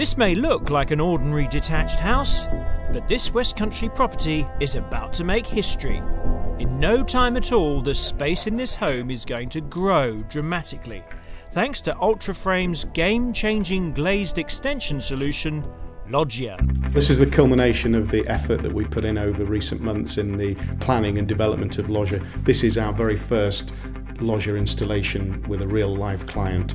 This may look like an ordinary detached house, but this West Country property is about to make history. In no time at all, the space in this home is going to grow dramatically, thanks to Ultraframe's game-changing glazed extension solution, Loggia. This is the culmination of the effort that we put in over recent months in the planning and development of Loggia. This is our very first Loggia installation with a real live client.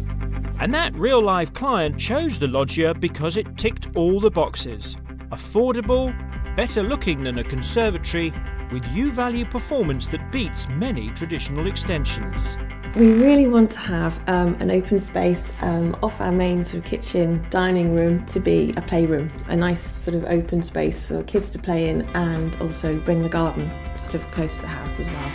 And that real live client chose the Loggia because it ticked all the boxes. Affordable, better looking than a conservatory, with U-value performance that beats many traditional extensions. We really want to have an open space off our main sort of kitchen, dining room to be a playroom, a nice sort of open space for kids to play in, and also bring the garden sort of close to the house as well.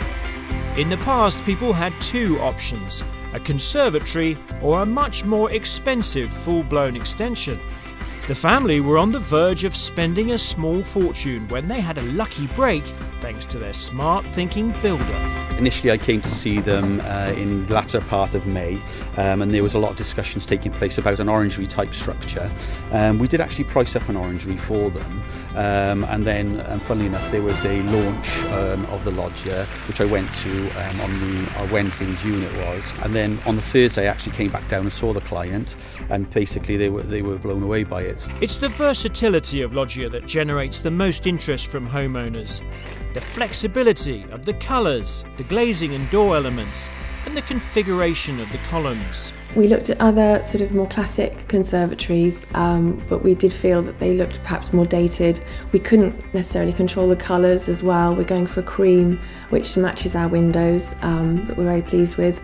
In the past, people had two options, a conservatory or a much more expensive full-blown extension. The family were on the verge of spending a small fortune when they had a lucky break thanks to their smart thinking builder. Initially I came to see them in the latter part of May, and there was a lot of discussions taking place about an orangery type structure. We did actually price up an orangery for them, and then funnily enough there was a launch of the Loggia which I went to on the Wednesday in June it was, and then on the Thursday I actually came back down and saw the client, and basically they were blown away by it. It's the versatility of Loggia that generates the most interest from homeowners. The flexibility of the colours, the glazing and door elements, and the configuration of the columns. We looked at other sort of more classic conservatories, but we did feel that they looked perhaps more dated. We couldn't necessarily control the colours as well. We're going for a cream which matches our windows, that we're very pleased with.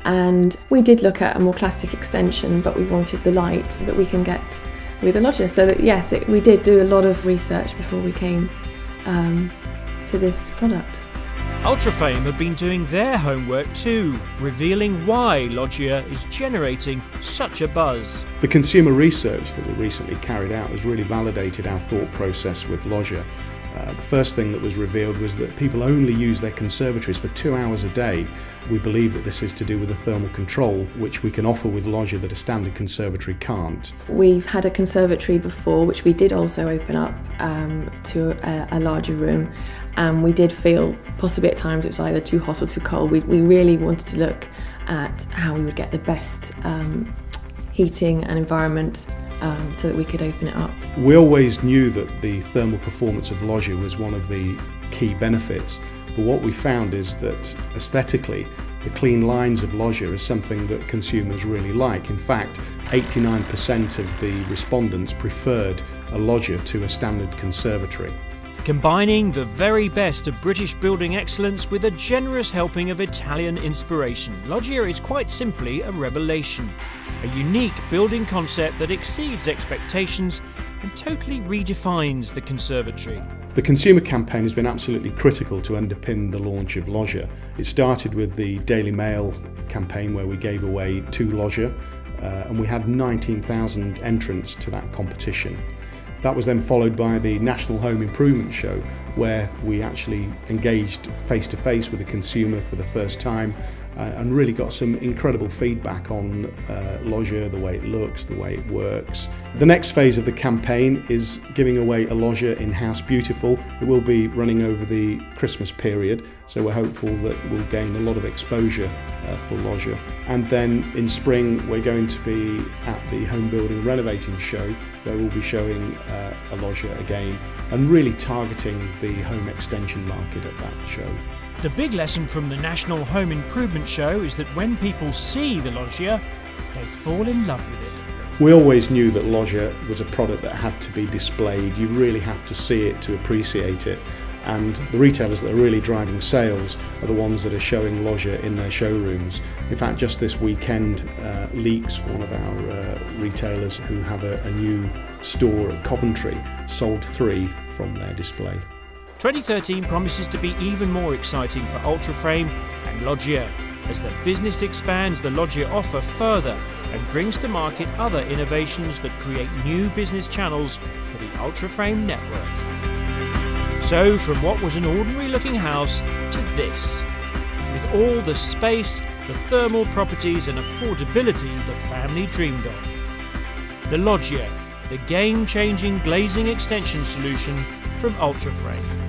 And we did look at a more classic extension, but we wanted the light that we can get with the Loggia. So that, yes, we did do a lot of research before we came to this product. Ultraframe have been doing their homework too, revealing why Loggia is generating such a buzz. The consumer research that we recently carried out has really validated our thought process with Loggia. The first thing that was revealed was that people only use their conservatories for 2 hours a day. We believe that this is to do with the thermal control which we can offer with Loggia that a standard conservatory can't. We've had a conservatory before which we did also open up to a larger room, and we did feel possibly at times it was either too hot or too cold. We really wanted to look at how we would get the best heating and environment so that we could open it up. We always knew that the thermal performance of Loggia was one of the key benefits, but what we found is that aesthetically the clean lines of Loggia is something that consumers really like. In fact, 89% of the respondents preferred a Loggia to a standard conservatory. Combining the very best of British building excellence with a generous helping of Italian inspiration, Loggia is quite simply a revelation. A unique building concept that exceeds expectations and totally redefines the conservatory. The consumer campaign has been absolutely critical to underpin the launch of Loggia. It started with the Daily Mail campaign where we gave away 2 Loggia, and we had 19,000 entrants to that competition. That was then followed by the National Home Improvement Show, where we actually engaged face-to-face with the consumer for the first time and really got some incredible feedback on Loggia, the way it looks, the way it works. The next phase of the campaign is giving away a Loggia in House Beautiful. It will be running over the Christmas period, so we're hopeful that we'll gain a lot of exposure for Loggia. And then in spring we're going to be at the Home Building Renovating Show, where we'll be showing a Loggia again and really targeting the home extension market at that show. The big lesson from the National Home Improvement Show is that when people see the Loggia, they fall in love with it. We always knew that Loggia was a product that had to be displayed. You really have to see it to appreciate it. And the retailers that are really driving sales are the ones that are showing Loggia in their showrooms. In fact, just this weekend, Leeks, one of our retailers who have a new store at Coventry, sold 3 from their display. 2013 promises to be even more exciting for Ultraframe and Loggia as the business expands the Loggia offer further and brings to market other innovations that create new business channels for the Ultraframe network. So from what was an ordinary looking house to this, with all the space, the thermal properties and affordability the family dreamed of. The Loggia, the game-changing glazing extension solution from Ultraframe.